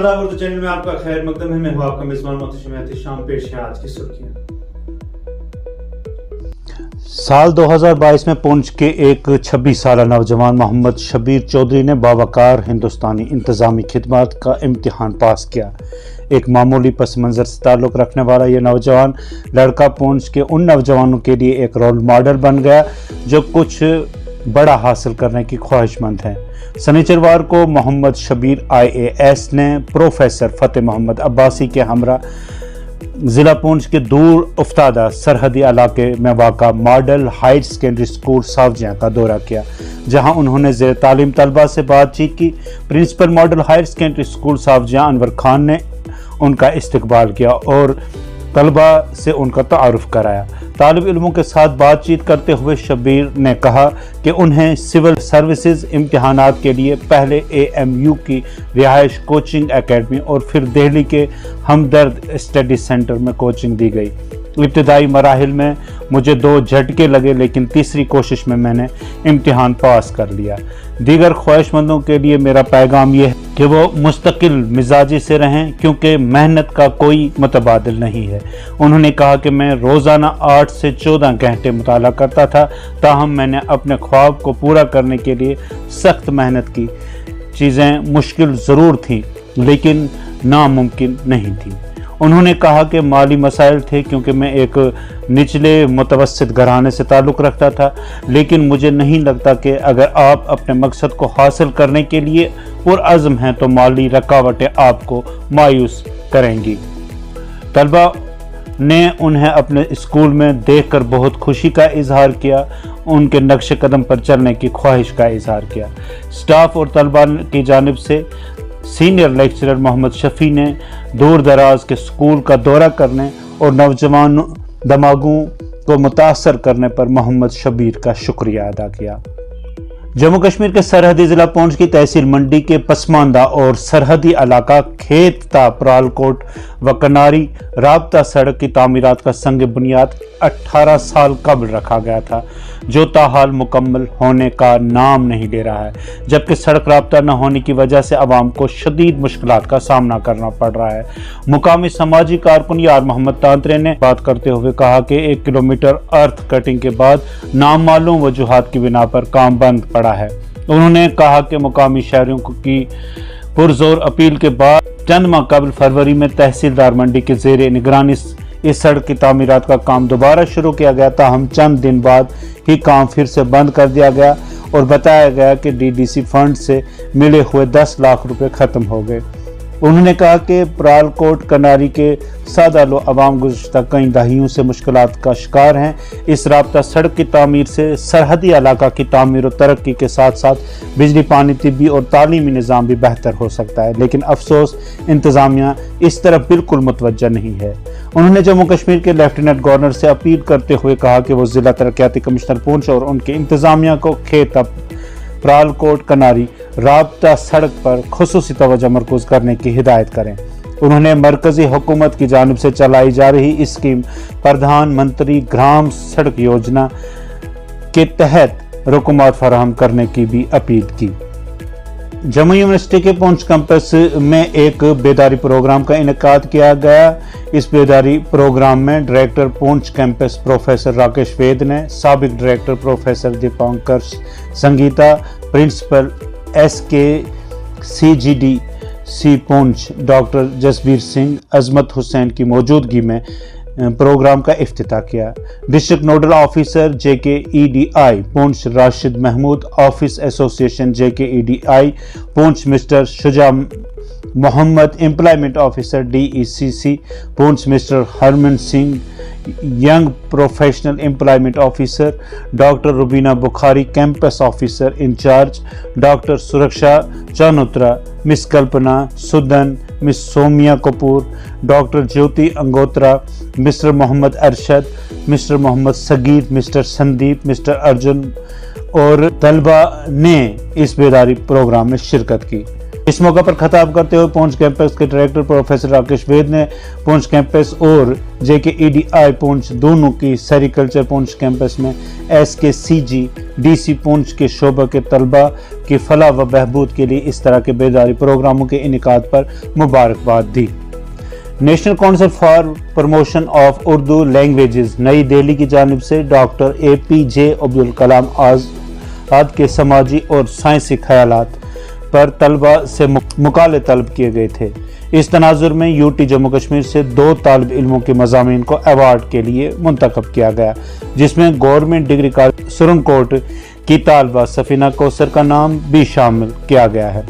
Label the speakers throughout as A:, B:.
A: आदाब उर्दू चैनल में आपका खैर मकदम है। मैं हूं आपका मेजबान मोहतशिम एहतिशाम। पेश है आज की सुर्खियां।
B: साल 2022 में पुंछ के एक 26 साला नौजवान मोहम्मद शबीर चौधरी ने बावकार हिंदुस्तानी इंतजामी खिदमत का इम्तिहान पास किया। एक मामूली पस मंज़र से ताल्लुक़ रखने वाला ये नौजवान लड़का पुंछ के उन नौजवानों के लिए एक रोल मॉडल बन गया जो कुछ बड़ा हासिल करने की ख्वाहिशमंद हैं। शनिचरवार को मोहम्मद शबीर IAS ने प्रोफेसर फ़तेह मोहम्मद अब्बासी के हमरा ज़िला पुंछ के दूर उफ्तादा सरहदी इलाके में वाक़ा मॉडल हायर सेकेंडरी स्कूल सावजियाँ का दौरा किया, जहां उन्होंने ज़ेर तालीम तलबा से बातचीत की। Principal model higher secondary school Sawjian Anwar Khan ने उनका इस्तकबाल किया और तलबा से उनका तारुफ कराया। तालिब इल्मों के साथ बातचीत करते हुए शबीर ने कहा कि उन्हें सिविल सर्विसेज इम्तिहानात के लिए पहले AMU की रिहाइश कोचिंग एकेडमी और फिर दिल्ली के हमदर्द स्टडी सेंटर में कोचिंग दी गई। इब्तदाई मराहिल में मुझे 2 झटके लगे, लेकिन तीसरी कोशिश में मैंने इम्तिहान पास कर लिया। दीगर ख्वाहिशमंदों के लिए मेरा पैगाम यह है कि वो मुस्तकिल मिजाजी से रहें, क्योंकि मेहनत का कोई मुतबादिल नहीं है। उन्होंने कहा कि मैं रोज़ाना 8 से 14 घंटे मुताला करता था, ताहम मैंने अपने ख्वाब को पूरा करने के लिए सख्त मेहनत की। चीज़ें मुश्किल ज़रूर थीं, लेकिन नामुमकिन नहीं थी। उन्होंने कहा कि माली मसाइल थे, क्योंकि मैं एक निचले मुतवस्सित घराने से ताल्लुक़ रखता था, लेकिन मुझे नहीं लगता कि अगर आप अपने मकसद को हासिल करने के लिए पुरअज़्म हैं तो माली रुकावटें आपको मायूस करेंगी। तलबा ने उन्हें अपने स्कूल में देखकर बहुत खुशी का इजहार किया, उनके नक्श कदम पर चलने की ख्वाहिश का इजहार किया। स्टाफ और तलबा की जानिब से सीनियर लेक्चरर मोहम्मद शफी ने दूर दराज के स्कूल का दौरा करने और नौजवान दमागों को मुतासर करने पर मोहम्मद शबीर का शुक्रिया अदा किया। जम्मू कश्मीर के सरहदी ज़िला पुंछ की तहसील मंडी के पसमानदा और सरहदी इलाका खेतता प्रालकोट व कनारी राबता सड़क की तामीरात का संग बुनियाद 18 साल कबल रखा गया था, जो ताहाल मुकम्मल होने का नाम नहीं ले रहा है, जबकि सड़क राबता न होने की वजह से आवाम को शदीद मुश्किलात का सामना करना पड़ रहा है। मुकामी समाजी कारकुन यार मोहम्मद तांत्रे ने बात करते हुए कहा कि 1 किलोमीटर अर्थ कटिंग के बाद नामालूम वजूहात की बिना पर काम बंद पड़ा है। उन्होंने कहा कि मुकामी शहरियों की पुरजोर अपील के बाद चंद माह कबल फरवरी में तहसीलदार मंडी के ज़ेरे निगरानी इस सड़क की तामीरात का काम दोबारा शुरू किया गया, ताहम चंद दिन बाद ही काम फिर से बंद कर दिया गया और बताया गया कि DDC फंड से मिले हुए 10 लाख रुपए ख़त्म हो गए। उन्होंने कहा कि प्रालकोट कनारी के सादा लो अवाम गुज़श्ता कई दहाइयों से मुश्किलात का शिकार हैं। इस राब्ता सड़क की तामीर से सरहदी इलाका की तामीर और तरक्की के साथ साथ बिजली, पानी, तिब्बी और तालीमी निज़ाम भी बेहतर हो सकता है, लेकिन अफसोस इंतज़ामिया इस तरफ बिल्कुल मुतवज्जा नहीं है। उन्होंने जम्मू कश्मीर के लेफ्टिनेंट गवर्नर से अपील करते हुए कहा कि वो ज़िला तरक्याती कमिश्नर पुंछ और उनके इंतज़ामिया को खेत प्रालकोट कनारी राब्ता सड़क पर खुसूसी तवज्जो मरकूज़ करने की हिदायत करें। उन्होंने मरकज़ी हुकूमत की जानिब से चलाई जा रही स्कीम प्रधानमंत्री ग्राम सड़क योजना के तहत रकूमात फराहम करने की भी अपील की। जम्मू यूनिवर्सिटी के पुंछ कैंपस में एक बेदारी प्रोग्राम का इनेकाद किया गया। इस बेदारी प्रोग्राम में director Poonch campus professor Rakesh Ved ने साबिक director professor Deepankar Sangeeta, principal SKCGDC Poonch doctor Jasbir Singh, Azmat Hussain की मौजूदगी में प्रोग्राम का इफ्तिताह किया। District nodal officer JKEDI Poonch Rashid Mehmood, office association JKEDI Poonch mister Shuja Mohammad, employment officer DECC Poonch mister Harman Singh, young professional employment officer doctor Rubina Bukhari, campus officer in charge doctor Suraksha Chanotra, miss कल्पना Sudan, miss Somiya Kapoor, doctor Jyoti Angotra, mister Mohammad Arshad, mister Mohammad Sagheer, mister Sandeep, mister Arjun और तलबा ने इस बेदारी प्रोग्राम में शिरकत की। इस मौके पर खिताब करते हुए पुंछ कैंपस के डायरेक्टर प्रोफेसर राकेश वेद ने पुंछ कैंपस और JKEDI पुंछ दोनों की सेरिकल्चर पुंछ कैंपस में SKCG DC पुंछ के शोबा के तलबा की फलाह व बहबूद के लिए इस तरह के बेदारी प्रोग्रामों के इनेकाद पर मुबारकबाद दी। National council for promotion of Urdu languages नई दिल्ली की जानिब से डॉक्टर APJ अब्दुल कलाम आज़ाद के समाजी और साइंसी ख्यालात पर तलबा से मुकाले तलब किए गए थे। इस तनाजुर में UT जम्मू कश्मीर से 2 तालिब इल्मों के मज़ामीन को अवार्ड के लिए मुंतखब किया गया, जिसमें गवर्नमेंट डिग्री कॉलेज सुरनकोट की तालबा सफीना कौसर का नाम भी शामिल किया गया है।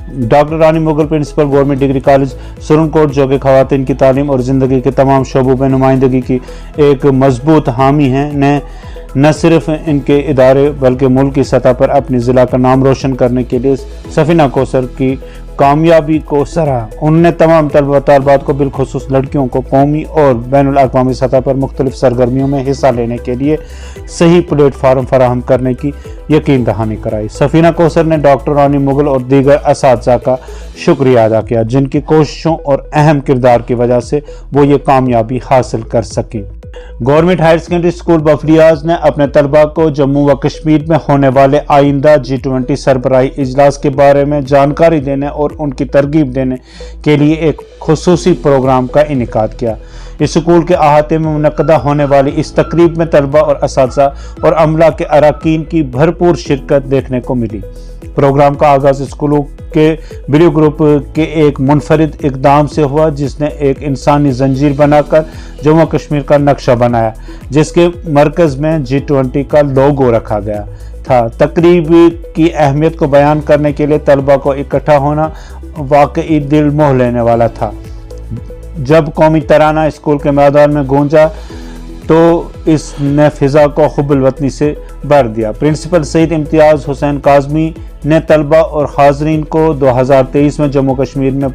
B: Doctor Rani Mughal principal government degree college Surankote, जो कि खवातीन की तालीम और ज़िंदगी के तमाम शोबों में नुमाइंदगी की एक मजबूत हामी हैं, ने न सिर्फ इनके इदारे बल्कि मुल्क की सतह पर अपनी ज़िला का नाम रोशन करने के लिए सफीना कौसर की कामयाबी को सराहा। उन्होंने तमाम तलबा तालबात को बिलखुसूस लड़कियों को कौमी और बैनुल अक़वामी सतह पर मुख्तलिफ सरगर्मियों में हिस्सा लेने के लिए सही प्लेटफार्म फराहम करने की यकीन दहानी कराई। सफीना कौसर ने डॉक्टर रानी मुगल और दीगर असातिज़ा का शुक्रिया अदा किया, जिनकी कोशिशों और अहम किरदार की वजह से वो ये कामयाबी हासिल कर सकी। Government higher secondary school Bafliaz ने अपने तलबा को जम्मू व कश्मीर में होने वाले आइंदा G20 सरबराही इजलास के बारे में जानकारी देने और उनकी तरगीब देने के लिए एक खुसूसी प्रोग्राम का इनेकाद किया। इस स्कूल के अहाते में मुनक्कदा होने वाली इस तकरीब में तलबा और असातिज़ा और अमला के अरकान की भरपूर शिरकत देखने को मिली। प्रोग्राम का आगाज़ स्कूलों के ब्लू ग्रुप के एक मुनफरिद इकदाम से हुआ, जिसने एक इंसानी जंजीर बनाकर जम्मू कश्मीर का नक्शा बनाया, जिसके मरकज़ में G20 का लोगो रखा गया था। तकरीब की अहमियत को बयान करने के लिए तलबा को इकट्ठा होना वाकई दिल मोह लेने वाला था। जब कौमी तराना स्कूल के मैदान में गूंजा तो इसने फिजा को हुब्बुल वतनी से भर दिया। प्रिंसिपल सईद इम्तियाज़ हुसैन काज़मी ने तलबा और हाज़रीन को 2023 में जम्मू कश्मीर में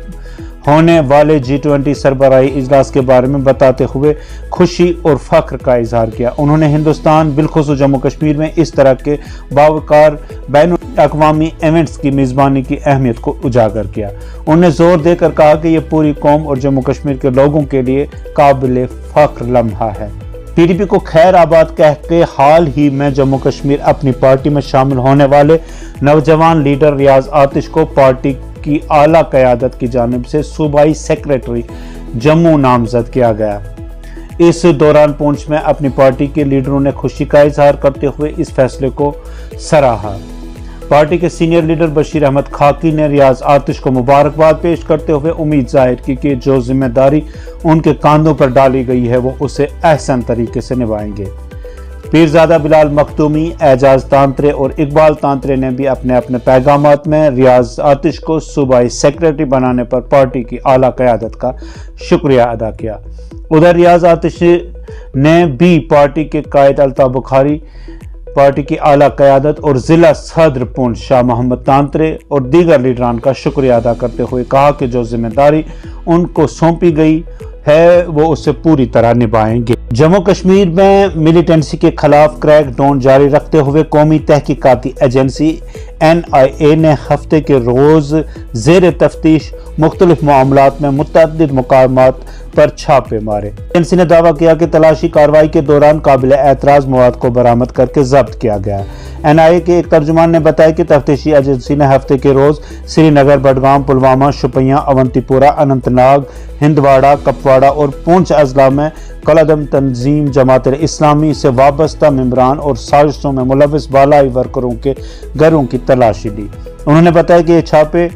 B: होने वाले G20 सरबराही इजलास के बारे में बताते हुए खुशी और फ़ख्र का इजहार किया। उन्होंने हिंदुस्तान बिलखुसूस जम्मू कश्मीर में इस तरह के बावकार बैनुल-अक़वामी इवेंट्स की मेज़बानी की अहमियत को उजागर किया। उन्होंने ज़ोर देकर कहा कि यह पूरी कौम और जम्मू कश्मीर के लोगों के लिए काबिल फ़ख्र लम्हा है। PDP को खैर आबाद कह के हाल ही में जम्मू कश्मीर अपनी पार्टी में शामिल होने वाले नौजवान लीडर रियाज आतिश को पार्टी की आला क़यादत की जानिब से सूबाई सेक्रेटरी जम्मू नामजद किया गया। इस दौरान पुंछ में अपनी पार्टी के लीडरों ने खुशी का इजहार करते हुए इस फैसले को सराहा। पार्टी के सीनियर लीडर बशीर अहमद खाकी ने रियाज आतिश को मुबारकबाद पेश करते हुए उम्मीद जाहिर की कि जो जिम्मेदारी उनके कांधों पर डाली गई है वो उसे एहसन तरीके से निभाएंगे। पीरजादा बिलाल मखदूमी, एजाज तांत्रे और इकबाल तांत्रे ने भी अपने अपने पैगामात में रियाज आतिश को सूबाई सेक्रेटरी बनाने पर पार्टी की आला क़यादत का शुक्रिया अदा किया। उधर रियाज आतिश ने भी पार्टी के कायद अल्ताफ बुखारी, पार्टी की आला क़यादत और ज़िला सदर पुंछ शाह मोहम्मद तांत्रे और दीगर लीडरान का शुक्रिया अदा करते हुए कहा कि जो जिम्मेदारी उनको सौंपी गई है वो उसे पूरी तरह निभाएंगे। जम्मू कश्मीर में मिलिटेंसी के खिलाफ क्रैक डाउन जारी रखते हुए कौमी तहकीकाती एजेंसी NIA ने हफ्ते के रोज़ ज़ेर तफ्तीश मुख्तलिफ मामलात में मुतअद्दिद मुकामात पर छापे मारे। एजेंसी ने दावा किया कि तलाशी कार्रवाई के दौरान काबिल एतराज़ मवाद को बरामद करके जब्त किया गया। NIA के एक तर्जुमान ने बताया कि तफ्तीशी एजेंसी ने हफ्ते के रोज़ श्रीनगर, बडगाम, पुलवामा, शुपियां, अवंतीपुरा, अनंतनाग, हिंदवाड़ा, कपवाड़ा और पुंछ अजला में कलअदम तंजीम जमात इस्लामी से वाबस्ता मेंबरान और साजिशों में मुलविस बालाई वर्करों के घरों की तलाशी ली। उन्होंने बताया कि ये छापे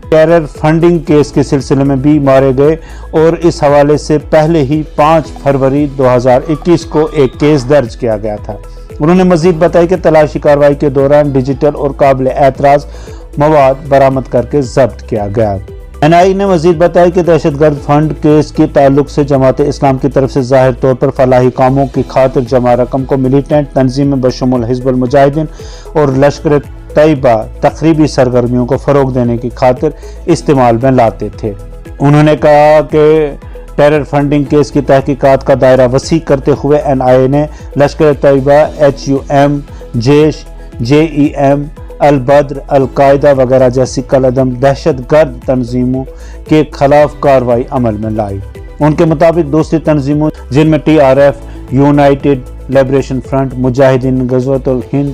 B: टेरर फंडिंग केस के सिलसिले में भी मारे गए और इस हवाले से पहले ही 5 फरवरी 2021 को एक केस दर्ज किया गया था। उन्होंने मजीद बताया कि तलाशी कार्रवाई के दौरान डिजिटल और काबिल एतराज़ मवाद बरामद करके जब्त किया गया। NIA ने मजीद बताया कि दहशतगर्द फंड केस के ताल्लुक से जमात इस्लाम की तरफ से ज़ाहिर तौर पर फलाही कामों की खातिर जमा रकम को मिलिटेंट तंजीमें बशमुल हिज़्बुल मुजाहिदीन और लश्कर तैयबा तकरीबी सरगर्मियों को फ़रोग देने की खातिर इस्तेमाल में लाते थे। उन्होंने कहा कि टेरर फंडिंग केस की तहकीकात का दायरा वसी करते हुए NIA ने लश्कर तैयबा, HUM, जेश, JEM, البدر، القاعدہ وغیرہ جیسی کالعدم دہشت گرد تنظیموں کے خلاف کارروائی عمل میں لائی۔ ان کے مطابق دوسری تنظیموں جن میں TRF، یونائٹڈ لبریشن فرنٹ، مجاہدین غزوۃ الہند،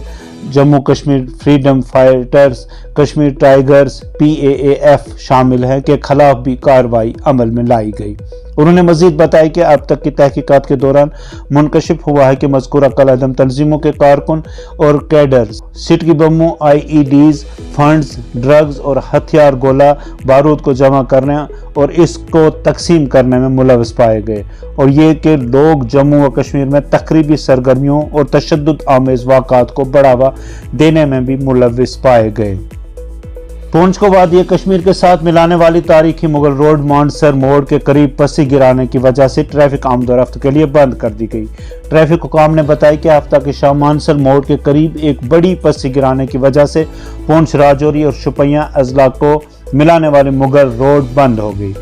B: Jammu Kashmir freedom fighters, Kashmir tigers, PAAF شامل ہیں کے خلاف بھی کارروائی عمل میں لائی گئی۔ انہوں نے مزید بتایا کہ اب تک کی تحقیقات کے دوران منکشف ہوا ہے کہ مذکورہ کالعدم تنظیموں کے کارکن اور کیڈرز سٹکی بموں، IEDs، فنڈز، ڈرگز اور ہتھیار گولہ بارود کو جمع کرنے اور اس کو تقسیم کرنے میں ملوث پائے گئے، اور یہ کہ لوگ جموں و کشمیر میں تخریبی سرگرمیوں اور تشدد آمیز واقعات کو بڑھاوا دینے میں بھی ملوث پائے گئے۔ پونچھ کو وادی کشمیر کے ساتھ ملانے والی تاریخی مغل روڈ مانڈسر موڑ کے قریب پسی گرانے کی وجہ سے ٹریفک آمد و رفت کے لیے بند کر دی گئی۔ ٹریفک حکام نے بتایا کہ ہفتہ کی شام مانڈسر موڑ کے قریب ایک بڑی پسی گرانے کی وجہ سے پونچھ راجوری اور شوپیاں اضلاع کو ملانے والی مغل روڈ بند ہو گئی۔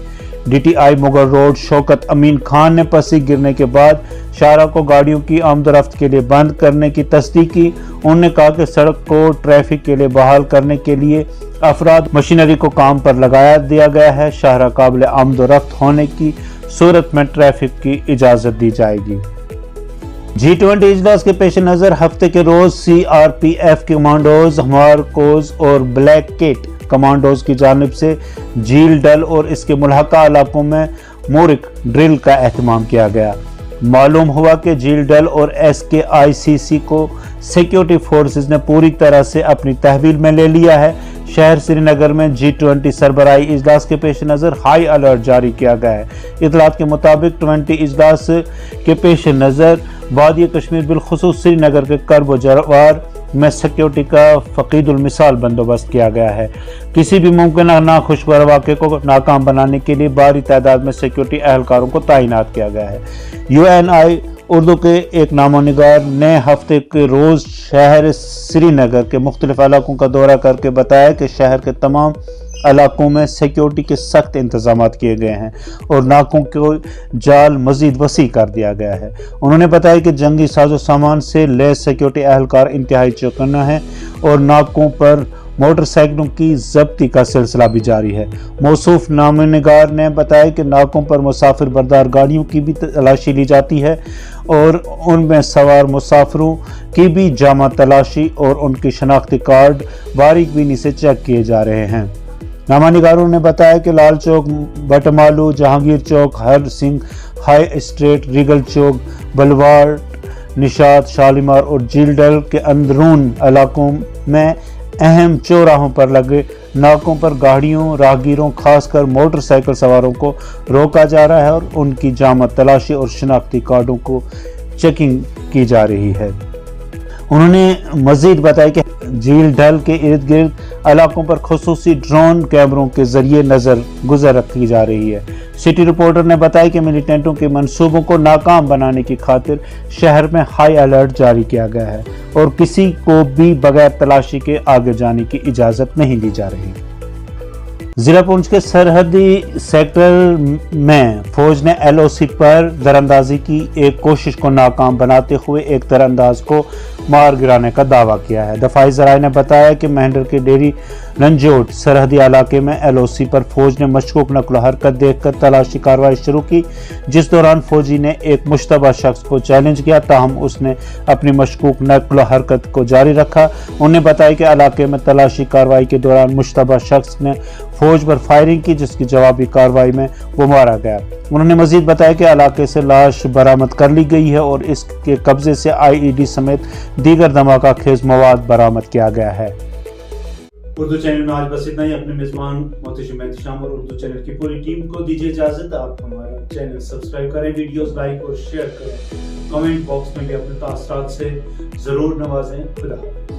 B: DTI مغل روڈ شوکت امین خان نے پسی گرنے کے بعد شاہراہ کو گاڑیوں کی آمد و رفت کے لیے بند کرنے کی تصدیق کی۔ انہوں نے کہا کہ سڑک کو ٹریفک کے لیے بحال کرنے کے لیے افراد مشینری کو کام پر لگایا دیا گیا ہے۔ شاہراہ قابل آمد و رفت ہونے کی صورت میں ٹریفک کی اجازت دی جائے گی۔ G20 اجلاس کے پیش نظر ہفتے کے روز CRPF کمانڈوز، ہمار کوز اور بلیک کیٹ کمانڈوز کی جانب سے جھیل ڈل اور اس کے ملحقہ علاقوں میں مورک ڈرل کا اہتمام کیا گیا۔ معلوم ہوا کہ جھیل ڈل اور SKICC کو سیکیورٹی فورسز نے پوری طرح سے اپنی تحویل میں لے لیا ہے۔ شہر سری نگر میں G20 سربراہی اجلاس کے پیش نظر ہائی الرٹ جاری کیا گیا ہے۔ اطلاعات کے مطابق 20 اجلاس کے پیش نظر وادی کشمیر بالخصوص سری نگر کے کرب و جوار میں سیکیورٹی کا فقید المثال بندوبست کیا گیا ہے۔ کسی بھی ممکنہ ناخوشگوار واقعے کو ناکام بنانے کے لیے بھاری تعداد میں سیکیورٹی اہلکاروں کو تعینات کیا گیا ہے۔ UNI اردو کے ایک نامہ نگار نے ہفتے کے روز شہر سری نگر کے مختلف علاقوں کا دورہ کر کے بتایا کہ شہر کے تمام علاقوں میں سیکیورٹی کے سخت انتظامات کیے گئے ہیں اور ناکوں کو جال مزید وسیع کر دیا گیا ہے۔ انہوں نے بتایا کہ جنگی ساز و سامان سے لیس سیکیورٹی اہلکار انتہائی چوکنا ہیں اور ناکوں پر موٹر سائیکلوں کی ضبطی کا سلسلہ بھی جاری ہے۔ موصوف نامہ نگار نے بتایا کہ ناکوں پر مسافر بردار گاڑیوں کی بھی تلاشی لی جاتی ہے اور ان میں سوار مسافروں کی بھی جامع تلاشی اور ان کی شناختی کارڈ باریک بینی سے چیک کیے جا رہے ہیں۔ نامہ نگاروں نے بتایا کہ لال چوک، بٹمالو، جہانگیر چوک، ہر سنگھ ہائی اسٹریٹ، ریگل چوک، بلواڑ، نشاط، شالیمار اور جھیل ڈل کے اندرون علاقوں میں اہم چوراہوں پر لگے ناکوں پر گاڑیوں، راہگیروں، خاص کر موٹر سائیکل سواروں کو روکا جا رہا ہے اور ان کی جامع تلاشی اور شناختی کارڈوں کو چیکنگ کی جا رہی ہے۔ انہوں نے مزید بتایا کہ جھیل ڈل کے ارد گرد علاقوں پر خصوصی ڈرون کیمروں کے ذریعے نظر گزر رکھی جا رہی ہے۔ سٹی رپورٹر نے بتایا کہ ملیٹنٹوں کے منصوبوں کو ناکام بنانے کی خاطر شہر میں ہائی الرٹ جاری کیا گیا ہے اور کسی کو بھی بغیر تلاشی کے آگے جانے کی اجازت نہیں دی جا رہی۔ ضلع پونچھ کے سرحدی سیکٹر میں فوج نے LOC پر دراندازی کی ایک کوشش کو ناکام بناتے ہوئے ایک ترانداز کو مار گرانے کا دعویٰ کیا ہے۔ دفاعی ذرائع نے بتایا کہ مہنڈر کے ڈیری رنجوٹ سرحدی علاقے میں LOC پر فوج نے مشکوک نقل و حرکت دیکھ کر تلاشی کارروائی شروع کی، جس دوران فوجی نے ایک مشتبہ شخص کو چیلنج کیا، تاہم اس نے اپنی مشکوک نقل و حرکت کو جاری رکھا۔ انہوں نے بتایا کہ علاقے میں تلاشی کارروائی کے دوران مشتبہ شخص نے فوج پر فائرنگ کی، جس کی جوابی کارروائی میں وہ مارا گیا۔ انہوں نے مزید بتایا کہ علاقے سے لاش برآمد کر لی گئی ہے اور اس کے قبضے سے IED سمیت دیگر دھماکہ خیز مواد برآمد کیا گیا ہے۔
A: اردو چینل میں آج بس اتنا ہی۔ اپنے میزبان محتشم احتشام اور اردو چینل کی پوری ٹیم کو دیجیے اجازت۔ آپ ہمارا چینل سبسکرائب کریں، ویڈیوز لائک اور شیئر کریں، کمنٹ باکس میں بھی اپنے تاثرات سے ضرور نوازیں۔ خدا حافظ۔